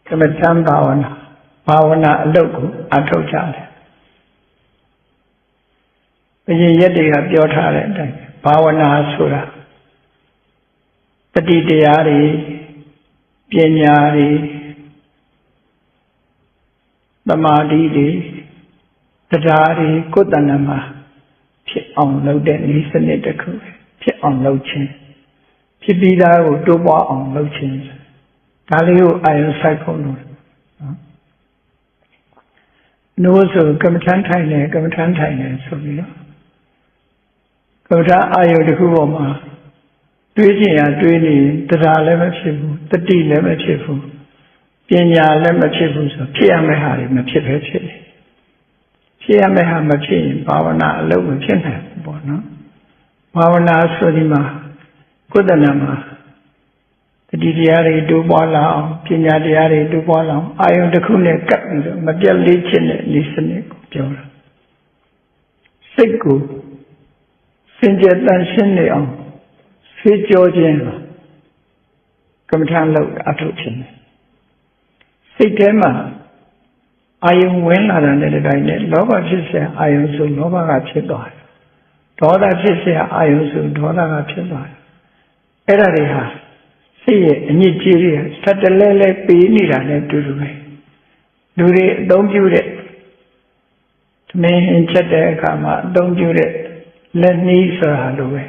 ကမ္မထံဘာဝနာအလုပ်ကိုအထောက်ကြတယ်ဘုရင်ရက်တွေကပြောထားတဲ့အတိုင်းဘာဝနာဆိုတာတတိတရားတွေပညာတွေသမာဓိတွေတရားတွေကိုယ်တဏ္ဍမှာဖြစ်အောင်လုပ်တဲ့နည်းစနစ်တစ်ခုဖြစ်အောင်လုပ်ခြင်းဖြစ်ပြီးသားကိုတိုးပွားအောင်လုပ်ခြင်းဒါလေးကိုအာရုံစိုက်ဖို့လို့နိုးဆိုကမ္မထမ်းထိုင်တယ်ဆိုပြီးတော့ကမ္မထအာယုတစ်ခုပေါ်မှာတွေးကျင်ရတွေးနေတရားလည်းမဖြစ်ဘူးတတိလည်းမဖြစ်ဘူးပညာလည်းမဖြစ်ဘူးဆိုဖြစ်ရမယ့်ဟာတွေမဖြစ်ပဲဖြစ်တယ်ဖြစ်ရမယ့်ဟာမဖြစ်ရင်ဘာဝနာအလုပ်မဖြစ်နိုင်ဘူးပေါ့နော်ဘာဝနာဆိုဒီမှာကုသနာမှာတတိတရားတွေတိုးပွားလာအောင်ပညာတရားတွေတိုးပွားလာအောင်အာယုတစ်ခုနဲ့ကပ်ပြီးတော့မပြတ်လေးခြင်းနဲ့ဒီစနစ်ကိုပြောတာစိတ်ကိုစင်ကြယ်တန်ရှင်းနေအောင်ဆေးကြောခြင်းကမ္မထာလောက်အထုတ်ခြင်းစိတ်ထဲမှာအာယုံဝင်လာတဲ့တတိုင်းနဲ့လောဘဖြစ်เสียအာယုံဆိုလောဘကဖြစ်သွားတယ်ဒေါသဖြစ်เสียအာယုံဆိုဒေါသကဖြစ်သွားတယ်အဲ့ဒါတွေဟာစိတ်ရဲ့အညစ်အကြေးတွေစက်တလဲလဲပေးနေတာနဲ့တူတူပဲလူတွေအသုံးပြုတဲ့သမင်းချက်တဲ့အခါမှာအသုံးပြုတဲ့လက်နည်းဆိုတာလိုပဲ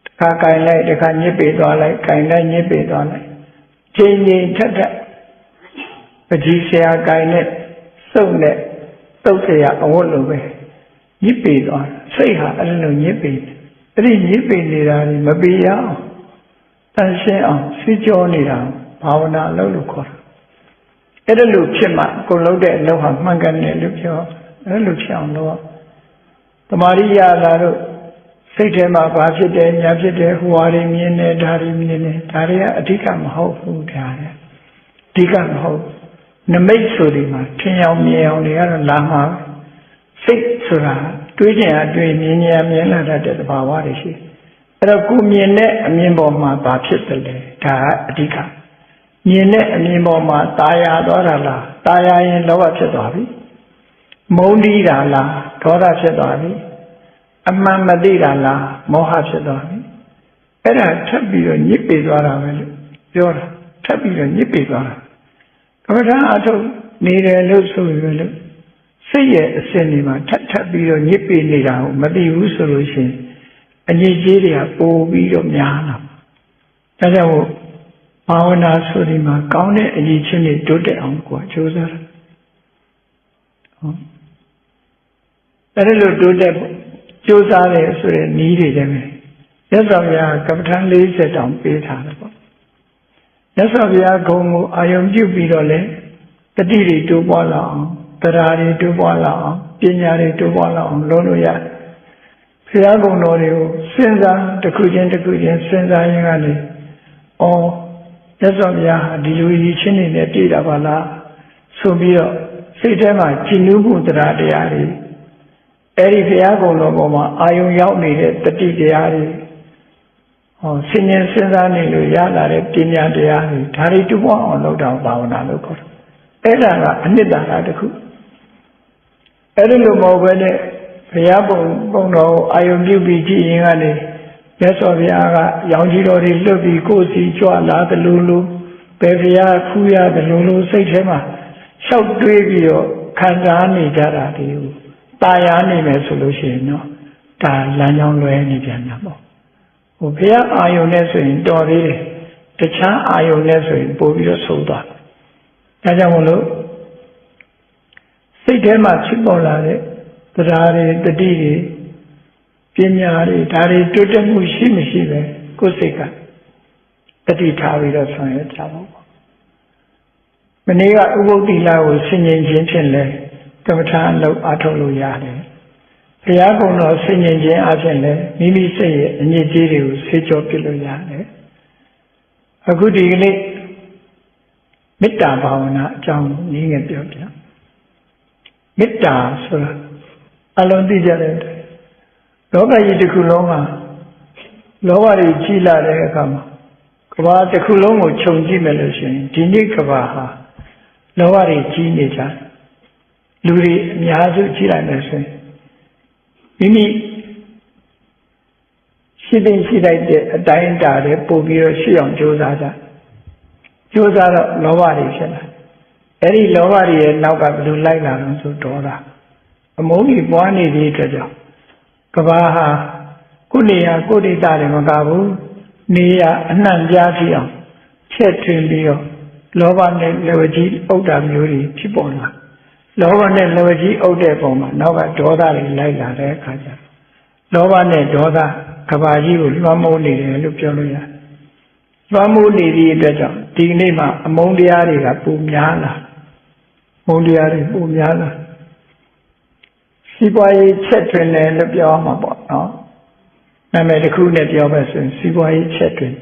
တစ်ခါကင်လိုက်တစ်ခါညစ်ပေသွားလိုက်ကင်လိုက်ညစ်ပေသွားလိုက်ချိန်ချိန်ထက်ထက်ပကြီးဆရာကင်နဲ့စုပ်နဲ့တုတ်ဆရာအဝတ်လိုပဲညစ်ပေသွားစိတ်ဟာအဲ့လိုညစ်ပေအဲ့ဒီညစ်ပေနေတာကြီးမပေရအောင်တန်ရှင်းအောင်စီကြောနေတာဘာဝနာလုပ်လို့ခေါ်တာအဲ့ဒါလို့ဖြစ်မှကိုလုံးတဲ့အလုပ်ဟာမှန်ကန်တယ်လို့ပြောအဲ့လိုဖြစ်အောင်လုပ်သမာဓိရလာတော့စိတ်ထဲမှာဘာဖြစ်တယ်ညာဖြစ်တယ်ဟိုဟာတွေမြင်တယ်ဒါတွေမြင်တယ်ဒါတွေကအဓိကမဟုတ်ဘူးဒါတွေအဓိကမဟုတ်နမိတ်ဆိုဒီမှာထင်အောင်မြင်အောင်တွေကတော့လာမှာစိတ်ဆိုတာတွေးကြင်အတွေ့မြင်မြင်လာတတ်တဲ့သဘာဝတွေရှိအဲ့တော့ကိုမြင်တဲ့အမြင်ပေါ်မှာဘာဖြစ်တယ်လဲဒါကအဓိကမြင်တဲ့အမြင်ပေါ်မှာตาရသွားတာလားตาရရင်လောဘဖြစ်သွားပြီမုန်းတီးတာလားဒေါသဖြစ်သွားပြီအမှန်မသိတာလားမောဟဖြစ်သွားပြီအဲ့ဒါထပ်ပြီးတော့ညစ်ပေသွားတာပဲလို့ပြောတာထပ်ပြီးတော့ညစ်ပေသွားတာကမ္မထာအထုတ်နေတယ်လို့ဆိုရလို့စိတ်ရဲ့အစဉ်ဒီမှာထပ်ပြီးတော့ညစ်ပေနေတာကိုမသိဘူးဆိုလို့ရှိရင်အငြိကြီးတွေကပိုပြီးတော့များလာဒါကြောင့်ဘာဝနာဆိုဒီမှာကောင်းတဲ့အငြိချင်းတွေတိုးတက်အောင်ကိုကြိုးစားတယ်ဟုတ်အဲ့လိုတိုးတက်ဖို့ကြိုးစားတယ်ဆိုတဲ့နည်းတွေလည်းပဲမြတ်စွာဘုရားကမ္မထာ40တောင်ပေးထားတယ်ပေါ့မြတ်စွာဘုရားဂုဏ်ကိုအာယုံပြုပြီးတော့လေတတိတွေတိုးပွားလာအောင်တရားတွေတိုးပွားလာအောင်ပညာတွေတိုးပွားလာအောင်လုပ်လို့ရတယ်ဘုရားဂုဏ်တော်တွေကိုစဉ်းစားတစ်ခုချင်းစဉ်းစားရင်းကနေမြတ်စွာဘုရားဟာဒီလိုရည်ချင်းနေနဲ့ပြည့်တာပါလားဆိုပြီးတော့စိတ်ထဲမှာကြည်နူးမှုတရားတွေအဲ့ဒီဘုရားကုံတော်ပေါ်မှာအာယုံရောက်နေတဲ့တတိတရားတွေဆင်ញင်စဉ်းစားနေလို့ရလာတဲ့ပညာတရားတွေဒါတွေတူပွားအောင်လုပ်တာဘာဝနာလို့ခေါ်တယ်အဲ့ဒါကအနှစ်သာရတစ်ခုအဲ့ဒီလိုမဟုတ်ဘဲနဲ့ဘုရားပုံတော်ကိုအာယုံပြုပြီးကြည့်ရင်ကနေမြတ်စွာဘုရားကရောင်ကြီးတော်တွေလွတ်ပြီးကိုယ်စီကြွလာသလိုလိုပဲဘုရားဖူးရသလိုလိုစိတ်ထဲမှာလျှောက်တွေးပြီးတော့ခံစားနေကြတာတွေကိုตายရနေမယ်ဆိုလို့ရှိရင်တော့ဒါလမ်းကြောင်းလွဲနေပြန်တာပေါ့ဘုရားအာယုန်နဲ့ဆိုရင်တော်သေးတယ်တခြားအာယုန်နဲ့ဆိုရင်ပို့ပြီးတော့ဆုံးသွားဒါကြောင့်မလို့စိတ်ထဲမှာဖြစ်ပေါ်လာတဲ့တရားတွေတတိတွေပညာတွေဒါတွေတိုးတက်မှုရှိမရှိပဲကိုယ်စိတ်ကတတိထားပြီးတော့ဆောင်ရွက်ကြပါပေါ့မနေ့ကဥပုသ္တိလကိုဆင်ញင်ခြင်းဖြင့်လဲကမ္မထာအလုပ်အားထုတ်လို့ရတယ်ဘုရားကုံတော်ဆင်ញင်ခြင်းအပြင်လဲမိမိစိတ်ရဲ့အညစ်အကြေးတွေကိုဆေးကြောပြလို့ရတယ်အခုဒီကနေ့မေတ္တာဘာဝနာအကြောင်းနည်းငယ်ပြောပြမေတ္တာဆိုတာအလုံးသိကြတဲ့လောကကြီးတစ်ခုလုံးမှာလောဘတွေကြီးလာတဲ့အခါမှာကဘာတစ်ခုလုံးကိုခြုံကြည့်မယ်လို့ရှိရင်ဒီနေ့ကဘာဟာ လောဘတွေကြီးနေကြလူတွေအများစုကြီးလိုက်မယ်ဆိုရင်မိမိရှိတဲ့ရှိလိုက်တဲ့အတိုင်းအတာတွေပို့ပြီးတော့ရှိအောင်ကြိုးစားကြကြိုးစားတော့လောဘတွေဖြစ်လာအဲ့ဒီလောဘတွေရဲ့နောက်ကဘယ်လိုလိုက်လာလို့ဆိုဒေါသအမုန်းကြီးပွားနေသည့်အတွက်ကြောင့်ကဘာဟာကိုယ်နေရာကိုယ်ဒိတာတွေမကဘူးနေရာအနှံ့ပြားကြည့်အောင်ချက်ထွင်ပြီးတော့လောဘနဲ့လက်ဝကြီးအုပ်တာမျိုးတွေဖြစ်ပေါ်လာလောဘနဲ့လက်ဝကြီးအုပ်တဲ့ပုံမှာနောက်ကဒေါသတွေလိုက်လာတဲ့အခါကျလောဘနဲ့ဒေါသကဘာကြီးကိုလွှမ်းမိုးနေတယ်လို့ပြောလို့ရတယ်လွှမ်းမိုးနေသည့်အတွက်ကြောင့်ဒီနေ့မှာအမုန်းတရားတွေကပုံများလာမုန်းတရားတွေပုံများလာစီးပွားရေးချက်တွင်တယ်လို့ပြောမှာပေါ့နော်နာမည်တစ်ခုနဲ့ပြောမယ်ဆိုရင်စီးပွားရေးချက်တွင်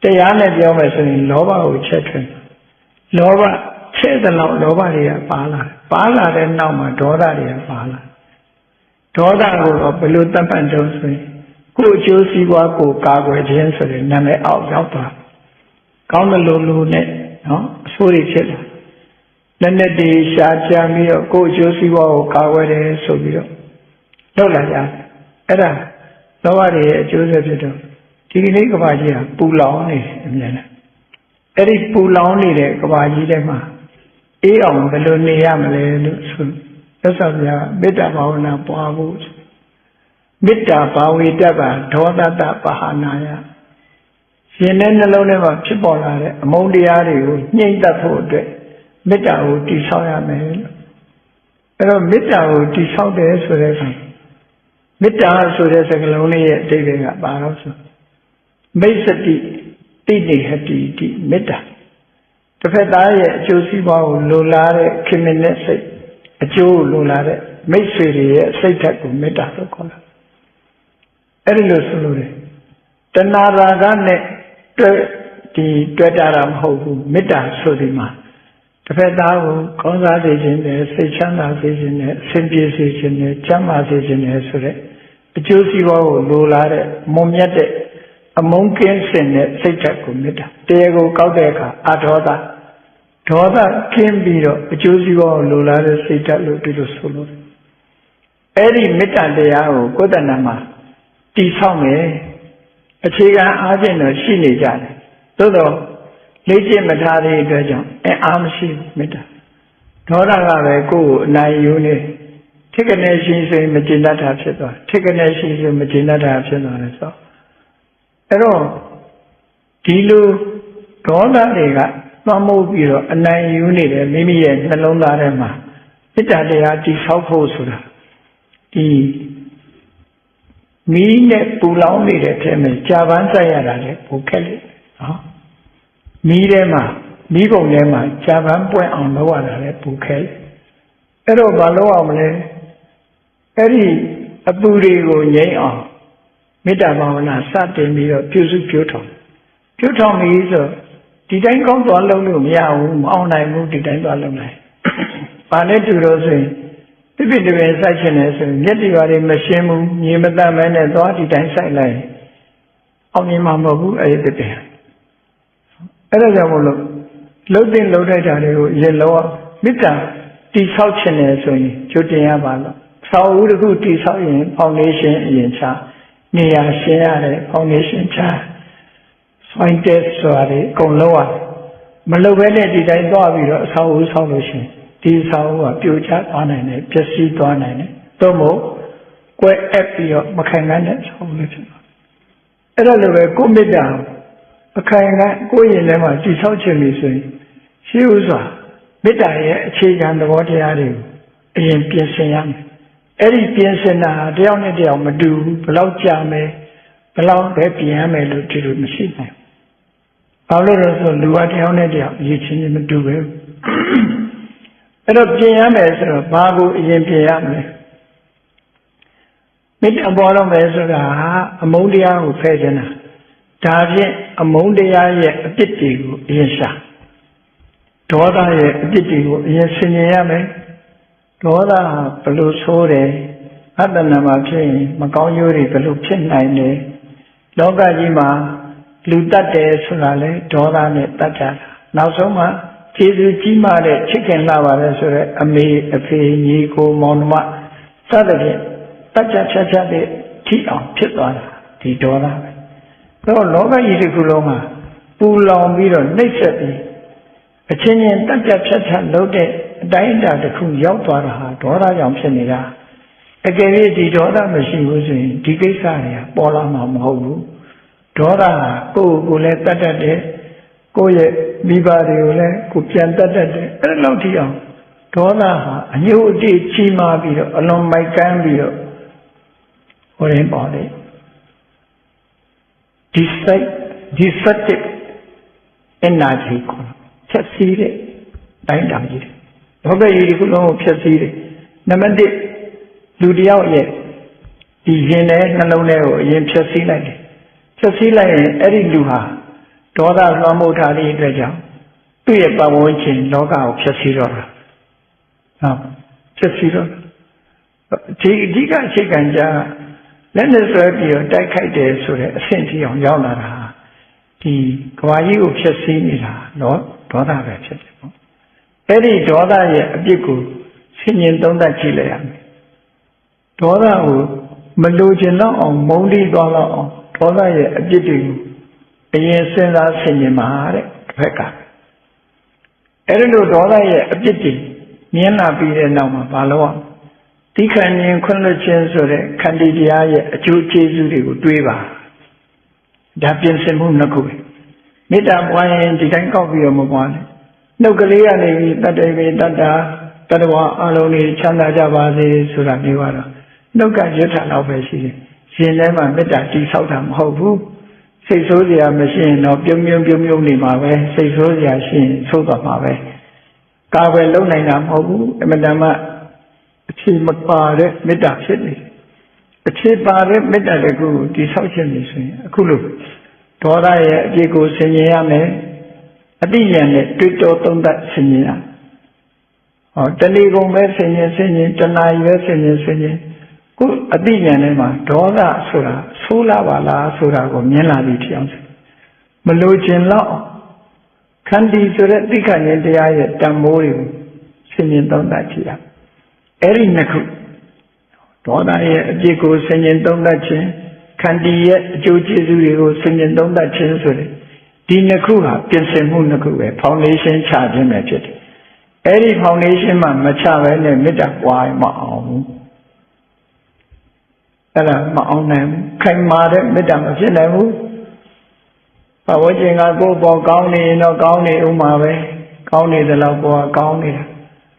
တရားနဲ့ပြောမယ်ဆိုရင်လောဘကိုချက်တွင်လောဘချက်တဲ့လောက်လောဘတွေကပါလာတဲ့နောက်မှာဒေါသတွေကပါလာဒေါသကိုတော့ဘယ်လိုသတ်မှတ်ကြုံဆိုရင်ကိုယ်အကျိုးစီးပွားကိုကာကွယ်ခြင်းဆိုတဲ့နာမည်အောက်ရောက်သွားကောင်းတဲ့လူနဲ့နော်အဆိုးတွေဖြစ်လာလက်နဲ့တည်းရှားကြံပြီးတော့ကိုယ်အကျိုးစီးပွားကိုကာကွယ်တယ်ဆိုပြီးတော့လုပ်လာကြအဲ့ဒါလောဘတွေရဲ့အကျိုးဆက်ဖြစ်တော့ဒီကနေ့ကဘာကြီးကပူလောင်နေအမြဲတမ်းအဲ့ဒီပူလောင်နေတဲ့ကဘာကြီးထဲမှာအေးအောင်ဘယ်လိုနေရမလဲလို့ဆိုသက်သာပြမေတ္တာဘာဝနာပွားဖို့မေတ္တာဘာဝေတ္တပါဒေါသတပဟာနာယရှင်တဲ့နှလုံးထဲမှာဖြစ်ပေါ်လာတဲ့အမုန်းတရားတွေကိုညှိမ့်တတ်ဖို့အတွက်မေတ္တာကိုတည်ဆောက်ရမယ်လို့အဲ့တော့မေတ္တာကိုတည်ဆောက်တယ်ဆိုတဲ့အခါမေတ္တာဆိုတဲ့စကားလုံးလေးရဲ့အဓိပ္ပာယ်ကဘာလို့ဆိုမိတ်စတိတိနေဟတိတိမေတ္တာတစ်ဖက်သားရဲ့အကျိုးစီးပွားကိုလိုလားတဲ့ခင်မင်တဲ့စိတ်အကျိုးလိုလားတဲ့မိတ်ဆွေတွေရဲ့စိတ်ဓာတ်ကိုမေတ္တာလို့ခေါ်တာအဲ့ဒီလိုဆိုလို့တယ်တဏှာရာဂနဲ့တွေ့တာမဟုတ်ဘူးမေတ္တာဆိုဒီမှာတစ်ဖက်သားကိုကောင်းစားစေခြင်းနဲ့စိတ်ချမ်းသာစေခြင်းနဲ့အဆင်ပြေစေခြင်းနဲ့ကျန်းမာစေခြင်းနဲ့ဆိုတဲ့အကျိုးစီးပွားကိုလိုလားတဲ့မွန်မြတ်တဲ့အမုန်းကင်းစင်တဲ့စိတ်ဓာတ်ကိုမေတ္တာတရားကိုကောက်တဲ့အခါအဒေါသဒေါသကင်းပြီးတော့အကျိုးစီးပွားကိုလိုလားတဲ့စိတ်ဓာတ်လို့ဒီလိုဆိုလို့အဲ့ဒီမေတ္တာတရားကိုကိုယ်တဏ္ဍာမှာတည်ဆောက်မယ်အခြေခံအားဖြင့်တော့ရှိနေကြတယ်သို့တော့လေ့ကျင့်မထားတဲ့အတွက်ကြောင့်အားမရှိဘူးမေတ္တာဒေါသကပဲကိုယ်ကိုအနိုင်ယူနေထိကနေရှိဆိုရင်မကျင်တတ်တာဖြစ်သွားထိကနေရှိဆိုမကျင်တတ်တာဖြစ်သွားတယ်ဆိုအဲ့တော့ဒီလိုဒေါသတွေကသွမ်းမိုးပြီးတော့အနိုင်ယူနေတယ်မိမိရဲ့နှလုံးသားထဲမှာမေတ္တာတရားတည်ဆောက်ဖို့ဆိုတာဒီမီးနဲ့ပူလောင်နေတဲ့အထက်မှာကြာပန်းဆိုင်ရတာလေပိုခက်လေနော်မီးထဲမှာမီးပုံထဲမှာကြာပန်းပွင့်အောင်လုပ်ရတာလေပိုခက်အဲ့တော့မလုပ်အောင်မလဲအဲ့ဒီအပူတွေကိုငြိမ်းအောင်မေတ္တာဘာဝနာစတင်ပြီးတော့ပြုစုပြုထောင်ပြီးဆိုဒီတိုင်းကောင်းသွားလုံးလို့မရဘူးမအောင်နိုင်ဘူးဒီတိုင်းသွားလုံးနိုင်ဘာနဲ့တူလို့ဆိုရင်ပြပြတပယ်စိုက်ချင်တယ်ဆိုရင်မျက်တိပါတွေမရှင်းဘူးမြေမတတ်မဲနဲ့သွားဒီတိုင်းစိုက်လိုက်အောင်မြင်မှာမဟုတ်ဘူးအဲ့ဒီတပယ်အဲ့ဒါကြောင့်မို့လို့လှုပ်တဲ့လှုပ်ထိုက်တာတွေကိုရေလောမေတ္တာတိဆောက်ချင်တယ်ဆိုရင်ကြိုတင်ရပါလို့ဆောက်ဦးတစ်ခုတိဆောက်ရင်ဖောင်ဒေးရှင်းအရင်ချနေရာရှင်းရတယ်ဖောင်ဒေးရှင်းချဆွိုင်းတက်ဆိုတာတွေအကုန်လုံးရမလုပ်ဘဲနဲ့ဒီတိုင်းသွားပြီးတော့အဆောက်အဦဆောက်လို့ရှိရင်ဒီအဆောက်အဦကပြိုကျသွားနိုင်တယ်ပျက်စီးသွားနိုင်တယ်သို့မဟုတ်ကွဲအပ်ပြီးတော့မခံနိုင်တဲ့ဆောက်လို့ဖြစ်သွားအဲ့ဒါလိုပဲကိုမေတ္တာအခိုင်အမာကိုယ့်ရင်ထဲမှာတည်ဆောက်ခြင်းလို့ဆိုရင်ရှိဥစွာမေတ္တာရဲ့အခြေခံသဘောတရားတွေကိုအရင်ပြင်ဆင်ရမယ်အဲ့ဒီပြင်ဆင်တာတယောက်နဲ့တယောက်မတူဘူးဘယ်လောက်ကြာမယ်ဘယ်လောက်ပဲပြင်ရမယ်လို့ဒီလိုမရှိနိုင်ဘူးဘာလို့လဲဆိုလူကတယောက်နဲ့တယောက်အရေးချင်းမတူပဲအဲ့တော့ပြင်ရမယ်ဆိုတော့ဘာကိုအရင်ပြင်ရမလဲမေတ္တာပေါ်တော့မယ်ဆိုတာအမုန်းတရားကိုဖယ်ခြင်းတာဒါဖြင့်အမုန်းတရားရဲ့အပြစ်တွေကိုအရင်ရှာဒေါသရဲ့အပြစ်တွေကိုအရင်ဆင်ခြင်ရမယ်ဒေါသဘယ်လိုဆိုးတယ်အတ္တနာမှာဖြစ်ရင်မကောင်းကျိုးတွေဘယ်လိုဖြစ်နိုင်လဲလောကကြီးမှာလူတတ်တယ်ဆိုတာလေဒေါသနဲ့တတ်ကြတာနောက်ဆုံးမှ ကျေးဇူးကြီးမားတဲ့ချစ်ခင်လာပါတယ်ဆိုတော့အမေအဖေညီကိုမောင်နှမစသဖြင့်တတ်ကြဖြတ်တဲ့ထိအောင်ဖြစ်သွားတာဒီဒေါသပဲတော့လောကကြီးတစ်ခုလုံးမှာပူလောင်ပြီးတော့နှိပ်စက်ပြီးအချင်းချင်းတတ်ကြဖြတ်လုပ်တဲ့အတိုင်းအတာတစ်ခုရောက်သွားတာဟာဒေါသကြောင့်ဖြစ်နေတာအကယ်၍ဒီဒေါသမရှိဘူးဆိုရင်ဒီကိစ္စတွေကပေါ်လာမှာမဟုတ်ဘူးဒေါသဟာကိုယ်ကိုလည်းတတ်တတ်တယ်ကိုယ့်ရဲ့မိဘတွေကိုလည်းကိုပြန်တတ်တတ်တယ်အဲ့လောက်ထိအောင်ဒေါသဟာအညှို့အတိတ်ကြီးမားပြီးတော့အလွန်မိုက်ကမ်းပြီးတော့ဟိုရင်းပေါ်လေ destructive energy ကိုဖြတ်စည်းတဲ့တိုင်းတာကြီးတယ်လောကကြီးဒီခုလုံးကိုဖြတ်စည်းတယ်နံပါတ်1လူတယောက်ရဲ့ဒီရင်ထဲနှလုံးထဲကိုအရင်ဖြတ်စည်းလိုက်တယ်ဖြတ်စည်းလိုက်ရင်အဲ့ဒီလူဟာဒေါသလွှမ်းမိုးထားတဲ့အတွက်ကြောင့်သူ့ရဲ့ပတ်ဝန်းကျင်လောကကိုဖြတ်စည်းတော့တာဟုတ်ဖြတ်စည်းတော့ဒီအဓိကအခြေခံကြလက်နဲ့ဆွဲပြီးတော့တိုက်ခိုက်တယ်ဆိုတဲ့အဆင့်ကြီးအောင်ရောက်လာတာဒီကဘာကြီးကိုဖြတ်စည်းနေတာနော်ဒေါသပဲဖြစ်တယ်ပေါ့အဲ့ဒီဒေါသရဲ့အပြစ်ကိုဆင်ញင်သုံးသပ်ကြည့်လိုက်ရမယ်ဒေါသကိုမလိုချင်တော့အောင်မုန်းတိသွားတော့အောင်ဒေါသရဲ့အပြစ်တွေကိုအရင်စဉ်းစားဆင်ញင်ပါတဲ့တစ်ဖက်ကအဲ့ဒီလိုဒေါသရဲ့အပြစ်တွေမြင်လာပြီးတဲ့နောက်မှာဘာလို့အောင်ဒီခံရင်ခွင့်လွှတ်ခြင်းဆိုတဲ့ခန္တီတရားရဲ့အကျိုးကျေးဇူးတွေကိုတွေးပါဒါပြင်ဆင်မှုနှစ်ခုပဲမေတ္တာပွားရင်ဒီတိုင်းကောက်ပြီးတော့မပွားနဲ့နှုတ်ကလေးကနေပြီးတတ္တေမေတ္တာတတဝအလုံးတွေချမ်းသာကြပါစေဆိုတာမျိုးကတော့နှုတ်ကရွတ်တာတော့ပဲရှိတယ်ရှင်ထဲမှာမေတ္တာတိဆောက်တာမဟုတ်ဘူးစိတ်ဆိုးစရာမရှိရင်တော့ပြုံးနေမှာပဲစိတ်ဆိုးစရာရှိရင်ဆိုးသွားမှာပဲကာဝယ်လုံနိုင်တာမဟုတ်ဘူးအမှန်တမ်းအခြေမပါတဲ့မေတ္တာဖြစ်နေအခြေပါတဲ့မေတ္တာတကူတိဆောက်ခြင်းနေဆိုရင်အခုလိုဒေါသရဲ့အပြစ်ကိုဆင်ញင်ရမယ်အတိညာနဲ့တွေ့တော်သုံးသပ်ဆင်ញင်ရဟောတဏီကုံပဲဆင်ញင်တဏှာကြီးပဲဆင်ញင်ကိုအတိညာနဲ့မှာဒေါသဆိုတာဆိုးလာပါလားဆိုတာကိုမြင်လာပြီးထျောင်းမလိုချင်တော့ခန္တီဆိုတဲ့သိက္ခာဉာဏ်တရားရဲ့တန်မိုးတွေကိုဆင်ញင်သုံးသပ်ကြည့်ရအဲ့ဒီနှစ်ခုဒေါသရဲ့အပြစ်ကိုဆင်ញင်သုံးသပ်ခြင်းခန္တီရဲ့အကျိုးကျေးဇူးတွေကိုဆင်ញင်သုံးသပ်ခြင်းဆိုတဲ့ဒီနှစ်ခုဟာပြင်ဆင်မှုနှစ်ခုပဲ foundation ချခြင်းပဲဖြစ်တယ်အဲ့ဒီ foundation မှာမချဘဲနဲ့မေတ္တာပွားမအောင်အဲ့ဒါမအောင်နိုင်ဘူးခိုင်မာတဲ့မေတ္တာမဖြစ်နိုင်ဘူးဘဝကျင်ကကိုယ်ပေါ်ကောင်းနေရင်တော့ကောင်းနေဥမှာပဲကောင်းနေသလောက်ပေါ်ကောင်းနေတာ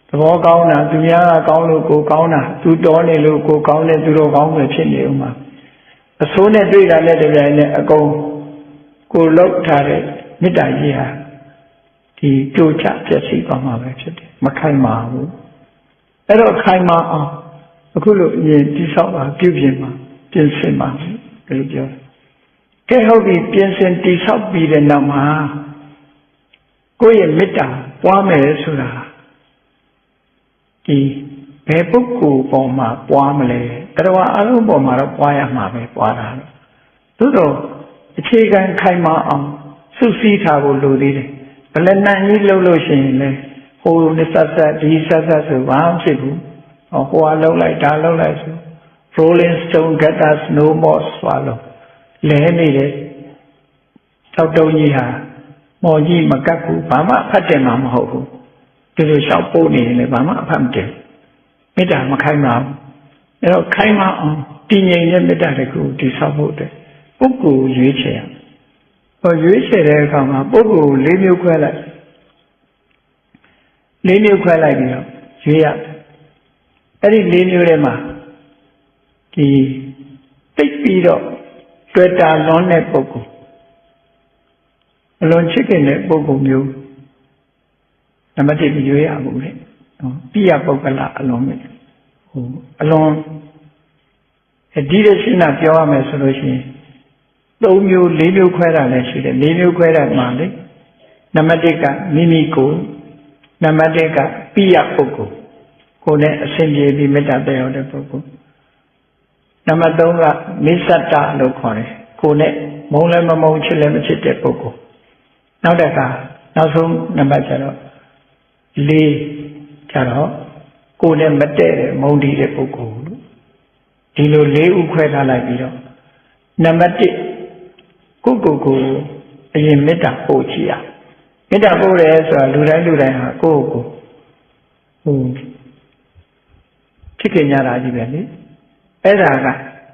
သဘောကောင်းတာသူများကကောင်းလို့ကိုကောင်းတာသူတော်နေလို့ကိုကောင်းတယ်သူတို့ကောင်းတယ်ဖြစ်နေဥမှာအဆိုးနဲ့တွေ့တာနဲ့တပြိုင်နက်အကုန်ကိုလောက်ထားတဲ့မေတ္တာကြီးဟာဒီကြိုးချပြည့်စည်သွားမှာပဲဖြစ်တယ်မခိုင်မာဘူးအဲ့တော့ခိုင်မာအောင်အခုလိုအရင်တိဆောက်ပါပြုပြင်ပါပြင်ဆင်ပါလို့ပြောတယ်ကဲဟုတ်ပြီပြင်ဆင်တိဆောက်ပြီးတဲ့နောက်မှာကိုယ့်ရဲ့မေတ္တာပွားမယ်ဆိုတာဒီဘယ်ပုဂ္ဂိုလ်ပေါ်မှာပွားမလဲတရားအလုံးပေါ်မှာတော့ပွားရမှာပဲပွားတာသို့တော့အခြေခံခိုင်မာအောင်စုစည်းထားဖို့လိုသေးတယ်ဘယ်နဲ့ကြီးလှုပ်လို့ရှိရင်လဲဟိုနဲ့ဆက်ဒီဆက်ဆိုဘာမှဖြစ်ဘူးဟိုကလှုပ်လိုက်ဒါလှုပ်လိုက်ဆို Rolling Stone get us no more swallow လဲနေတယ်တောက်တုံးကြီးဟာမော်ကြီးမကတ်ဘူးဘာမှအဖတ်တယ်မှာမဟုတ်ဘူးဒီလိုလျှောက်ပို့နေရင်လည်းဘာမှအဖတ်မတယ်မေတ္တာမခိုင်ပါဘူးအဲ့တော့ခိုင်မာအောင်တည်ငြိမ်တဲ့မေတ္တာတကူတည်ဆောက်ဖို့အတွက်ပုဂ္ဂိုလ်ရွေးချယ်ရရွေးချယ်တဲ့အခါမှာပုဂ္ဂိုလ်၄မျိုးခွဲလိုက်ပြီးတော့ရွေးရအဲ့ဒီ၄မျိုးထဲမှာဒီတိတ်ပြီးတော့တွေ့တာလွန်တဲ့ပုဂ္ဂိုလ်အလွန်ချစ်ခင်တဲ့ပုဂ္ဂိုလ်မျိုးနံပါတ်1ရွေးရဘူးလေပိယပုဂ္ဂလအလွန်ပဲအလွန်ဒီလိုရှင်းတာပြောရမယ်ဆိုလို့ရှိရင်၃မျိုး၄မျိုးခွဲတာလည်းရှိတယ်၄မျိုးခွဲတာမှလေနံပါတ်1ကမိမိကိုနံပါတ်1ကပိယပုဂ္ဂိုလ်ကိုယ်နဲ့အစဉ်ပြေပြီးမေတ္တာတည်ရောက်တဲ့ပုဂ္ဂိုလ်နံပါတ်3ကနိစ္စတလို့ခေါ်တယ်ကိုယ်နဲ့မုန်းလည်းမမုန်းချစ်လည်းမချစ်တဲ့ပုဂ္ဂိုလ်နောက်တစ်ခါနောက်ဆုံးနံပါတ်ကျတော့ လေးကြတော့ကိုယ်နဲ့မတည့်တဲ့မုန်းတီးတဲ့ပုဂ္ဂိုလ်လို့ဒီလိုလေးဥခွဲထားလိုက်ပြီးတော့နံပါတ်1ကိုအရင်မေတ္တာပို့ချရမေတ္တာပို့တယ်ဆိုတာလူတိုင်းဟာကိုယ့်ကိုဖြစ်ခင်ကြတာကြီးပဲလေအဲ့ဒါက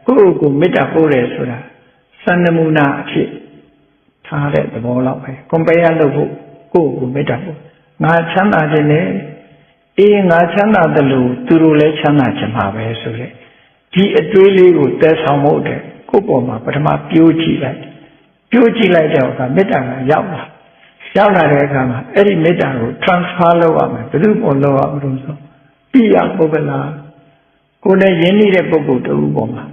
ကိုယ့်ကိုမေတ္တာပို့တယ်ဆိုတာစံနမူနာအဖြစ်ထားတဲ့သဘောလောက်ပဲ compare လုပ်ဖို့ကိုယ့်ကိုမေတ္တာပို့ငါချမ်းသာခြင်းနဲ့ငါချမ်းသာတယ်လို့သူတို့လည်းချမ်းသာချင်မှာပဲဆိုတဲ့ဒီအတွေးလေးကိုတည်ဆောင်ဖို့တဲ့ကိုယ့်ပေါ်မှာပထမပြိုးကြည့်လိုက်တဲ့အခါမေတ္တာကရောက်လာတဲ့အခါမှာအဲ့ဒီမေတ္တာကို transfer လုပ်ရမယ်ဘယ်သူ့ပေါ်လုပ်ရမလို့ဆိုပြရပုဂ္ဂလာကိုယ်နဲ့ယဉ်နေတဲ့ပုဂ္ဂိုလ်တူပေါ်မှာ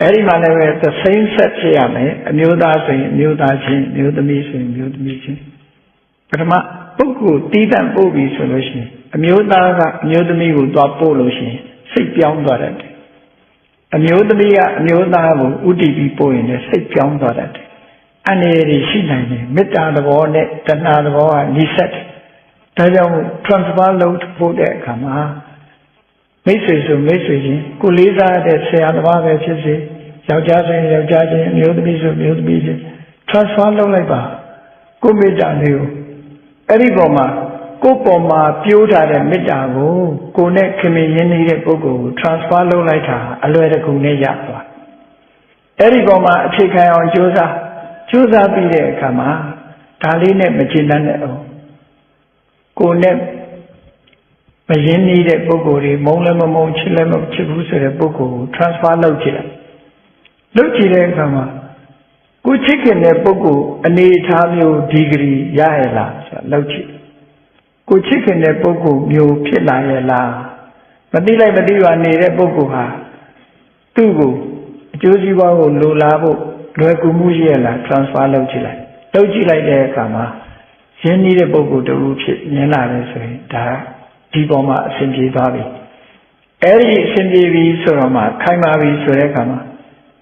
အဲ့ဒီမှာလည်းပဲ the same set ဖြစ်ရမယ်အမျိုးသားဆိုရင်အမျိုးသားချင်းအမျိုးသမီးဆိုရင်အမျိုးသမီးချင်းပထမပုဂ္ဂိုလ်တည်တံ့ပို့ပြီဆိုလို့ရှိရင်အမျိုးသားကအမျိုးသမီးကိုသွားပို့လို့ရှိရင်စိတ်ပြောင်းသွားတတ်တယ်အမျိုးသမီးကအမျိုးသားကိုဥတည်ပြီးပို့ရင်လည်းစိတ်ပြောင်းသွားတတ်တယ်အနေရရှိနိုင်တယ်မေတ္တာသဘောနဲ့တဏှာသဘောကနှိစက်ဒါကြောင့် transfer လုပ်ဖို့တဲ့အခါမှာမိတ်ဆွေဆိုမိတ်ဆွေချင်းကိုလေးစားတဲ့ဆရာတစ်ပါးပဲဖြစ်စေယောက်ျားဆိုရင်ယောက်ျားချင်းအမျိုးသမီးဆိုအမျိုးသမီးချင်း transfer လုပ်လိုက်ပါကိုမေတ္တာလေးကိုအဲ့ဒီပေါ်မှာကိုပေါ်မှာပြိုးထားတဲ့မေတ္တာကိုကိုနဲ့ခင်မင်းရင်းနေတဲ့ပုဂ္ဂိုလ်ကို transfer လုပ်လိုက်တာအလွယ်တကူနဲ့ရသွားအဲ့ဒီပေါ်မှာအခြေခံအောင်ကြိုးစားပြီးတဲ့အခါမှာဒါလေးနဲ့မကျင်တတ်တဲ့အောင်ကိုနဲ့မရင်းနေတဲ့ပုဂ္ဂိုလ်တွေမုန်းလည်းမမုန်းချစ်လည်းမချစ်ဘူးဆိုတဲ့ပုဂ္ဂိုလ်ကို transfer လုပ်ကြည့်တဲ့အခါမှာကိုချစ်ခင်တဲ့ပုဂ္ဂိုလ်အနေထားမျိုးဒီဂရီရရလားဆိုတာလုပ်ကြည့်ကိုချစ်ခင်တဲ့ပုဂ္ဂိုလ်မျိုးဖြစ်လာရဲ့လားမသိလိုက်မသိပါနေတဲ့ပုဂ္ဂိုလ်ဟာသူ့ကိုအကျိုးစီးပွားကိုလိုလားဖို့လွယ်ကူမှုရှိရလား transfer လုပ်ကြည့်လိုက်တဲ့အခါမှာရင်းနှီးတဲ့ပုဂ္ဂိုလ်တူဖြစ်မြင်လာတယ်ဆိုရင်ဒါဒီပေါ်မှာအဆင်ပြေသွားပြီအဲ့ဒီအဆင်ပြေပြီဆိုတော့မှခိုင်မာပြီဆိုတဲ့အခါမှာ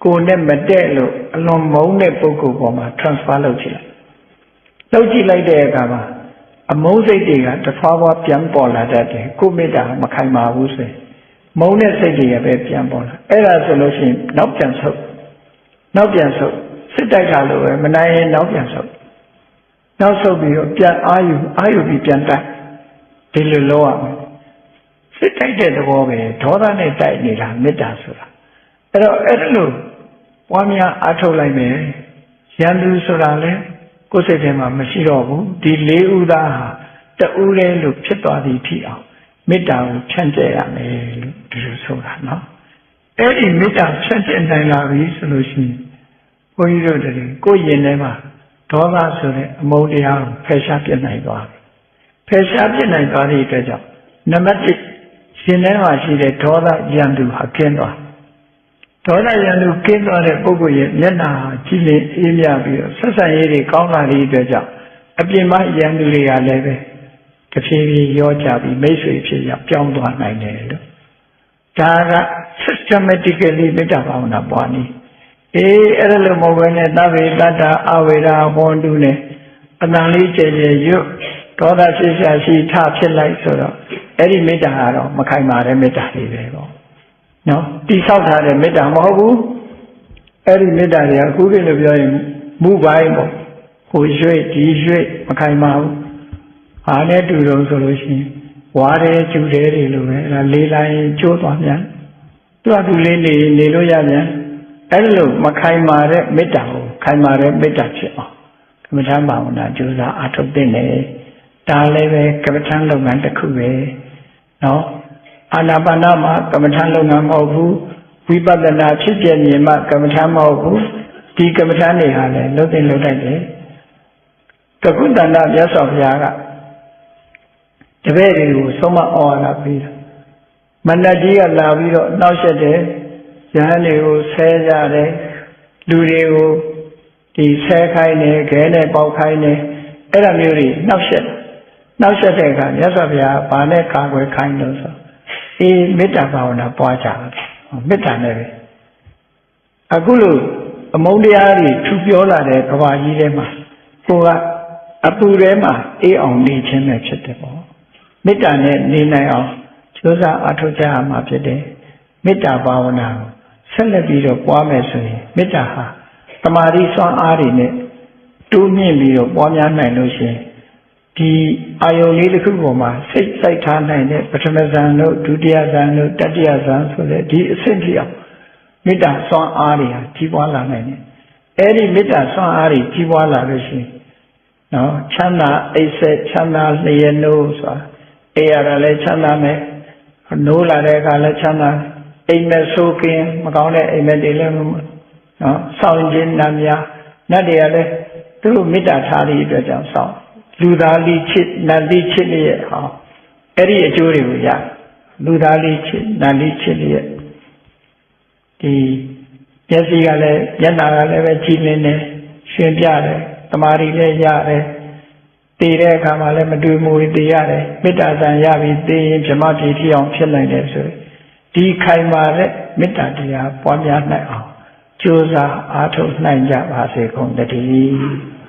ကိုယ်နဲ့မတည့်လို့အလွန်မုန်းတဲ့ပုဂ္ဂိုလ်ပေါ်မှာ transfer လုပ်ကြည့်လိုက်တဲ့အခါမှာအမုန်းစိတ်တွေကတစ်ဖွာဖွာပြန်ပေါ်လာတတ်တယ်ကိုမေတ္တာမခိုင်မာဘူးဆိုရင်မုန်းတဲ့စိတ်တွေကပဲပြန်ပေါ်လာအဲ့ဒါဆိုလို့ရှိရင်နောက်ပြန်ဆုပ်စစ်တိုက်တာလို့ပဲမနိုင်ရင်နောက်ပြန်ဆုပ်ပြီးတော့ပြန်အာယူပြီးပြန်တိုက်ဒီလိုလုပ်ရမယ်စစ်တိုက်တဲ့သဘောပဲဒေါသနဲ့တိုက်နေတာမေတ္တာဆိုတာအဲ့တော့အဲ့လိုပွားများအားထုတ်လိုက်မယ်ရန်သူဆိုတာလေကိုယ်စိတ်ထဲမှာမရှိတော့ဘူးဒီလေးဥသားဟာတူးလေးလို့ဖြစ်သွားသည်ဖြစ်အောင်မေတ္တာကိုဖြန့်ကျက်ရမယ်လို့ဒီလိုဆိုတာနော်အဲ့ဒီမေတ္တာဖြန့်ကျက်နိုင်လာပြီဆိုလို့ရှိရင်ဘုန်းကြီးတို့တွေကိုယ်ရင်ထဲမှာဒေါသဆိုတဲ့အမုန်းတရားကိုဖယ်ရှားပြနိုင်သွားတယ်ဖယ်ရှားပြနိုင်သွားတဲ့အတွက်ကြောင့်နံပါတ်1ရှင်ထဲမှာရှိတဲ့ဒေါသရန်သူဟာကျင်းသွားဒေါသရန်သူကျင်းသွားတဲ့ပုဂ္ဂိုလ်ရဲ့မျက်နှာကြည်လင်အေးမြပြီးတော့ဆက်ဆံရေးတွေကောင်းလာတဲ့အတွက်ကြောင့်အပြင်မှာရန်သူတွေကလည်းပဲတဖြည်းဖြည်းရောကြပြီးမိတ်ဆွေဖြစ်ရပြောင်းသွားနိုင်တယ်လို့ဒါက systematically မေတ္တာဘာဝနာပွားနည်းအဲ့ဒါလိုမဟုတ်ဘဲနဲ့သဗ္ဗေတ္တာအဝေရာဟောတုနဲ့အတန်လေးကျဲရွတ်ဒေါသဖြစ်ရှာရှိထဖြစ်လိုက်ဆိုတော့အဲ့ဒီမေတ္တာကတော့မခိုင်မာတဲ့မေတ္တာလေးပဲပေါ့နော်တိဆောက်ထားတဲ့မေတ္တာမဟုတ်ဘူးအဲ့ဒီမေတ္တာတွေကအခုကိလို့ပြောရင်မူပိုင်းပေါ့ဟိုရွှေ့ဒီရွှေ့မခိုင်မာဘူးအားနဲ့တူတော့ဆိုလို့ရှိရင်ဝါတယ်ကျူတယ်တွေလိုပဲအဲ့ဒါလေးလိုက်ကျိုးသွားပြန်သူ့လေးနေလို့ရပြန်အဲ့လိုမခိုင်မာတဲ့မေတ္တာကိုခိုင်မာတဲ့မေတ္တာဖြစ်အောင်ကမ္မထာဘာဝနာကြိုးစားအားထုတ်တဲ့နေဒါလည်းပဲကမ္မထာလုပ်ငန်းတစ်ခုပဲနော်အာနာပါနမှာကမ္မထာလုပ်ငန်းမဟုတ်ဘူးဝိပဿနာဖြစ်ပြမြင်မှကမ္မထာမဟုတ်ဘူးဒီကမ္မထာနေဟာလည်းလုပ်တဲ့လုပ်တတ်တယ်တကုတ္တန္တမြတ်စွာဘုရားကတပည့်တွေကိုဆုံးမဩဝါဒပေးတာမန္တကြီးကလာပြီးတော့နှောက်ရက်တယ်ရဟန်းတွေကိုဆဲကြတယ်လူတွေကိုဒီဆဲခိုင်းတယ်ခဲနဲ့ပေါက်ခိုင်းတယ်အဲ့ဒါမျိုးတွေနှောက်ရက်တဲ့အခါမြတ်စွာဘုရားဘာနဲ့ကာကွယ်ခိုင်းလို့ဆိုမေတ္တာဘာဝနာပွားကြတယ်မေတ္တာနဲ့ပဲအခုလို့အမုန်းတရားတွေထူပြောလာတဲ့ကဘာကြီးထဲမှာကိုကအပူထဲမှာအေးအောင်နေခြင်းပဲဖြစ်တယ်ပေါ့ မေတ္တာနဲ့နေနိုင်အောင်ကြိုးစားအားထုတ်ကြရမှာဖြစ်တယ်မေတ္တာဘာဝနာကိုဆက်လက်ပြီးတော့ပွားမယ်ဆိုရင်မေတ္တာဟာတမာတိစွမ်းအားတွေနဲ့တိုးမြင့်ပြီးတော့ပွားများနိုင်လို့ရှိရင်ဒီအာယုံလေးတစ်ခုပေါ်မှာစိတ်စိုက်ထားနိုင်တဲ့ပထမဇန်တို့ဒုတိယဇန်တို့တတိယဇန်ဆိုတဲ့ဒီအဆင့်ထိအောင်မေတ္တာစွမ်းအားတွေဟာကြီးပွားလာနိုင်တယ်အဲ့ဒီမေတ္တာစွမ်းအားတွေကြီးပွားလာလို့ရှိရင်နော်ချမ်းသာအိပ်ဆက်ချမ်းသာလျက်နိုးဆိုတာအေးရတာလည်းချမ်းသာမယ်နိုးလာတဲ့အခါလည်းချမ်းသာအိမ်မက်ဆိုးကင်းမကောင်းတဲ့အိမ်မက်တွေလည်းနော်စောင့်ခြင်းနာများနတ်တွေကလည်းသူတို့မေတ္တာထားတဲ့အတွက်ကြောင့်စောင့်လူသားလေးချစ်နတ်လေးချစ်ရဲ့ဟောအဲ့ဒီအကျိုးတွေကိုရလူသားလေးချစ်နတ်လေးချစ်ရဲ့ဒီမျက်စိကလည်းမျက်နှာကလည်းပဲကြည်လင်းတယ်ရှင်ပြတယ်တမာရီလည်းရတယ်တည်တဲ့အခါမှာလည်းမတွေ့မူတည်ရတယ်မေတ္တာဆံရပြီးတည်ရင်ဗြဟ္မပြည်ထီအောင်ဖြစ်နိုင်တယ်ဆိုဒီခိုင်မာတဲ့မေတ္တာတရားပွားများနိုင်အောင်ကြိုးစားအားထုတ်နိုင်ကြပါစေကုန်တည်း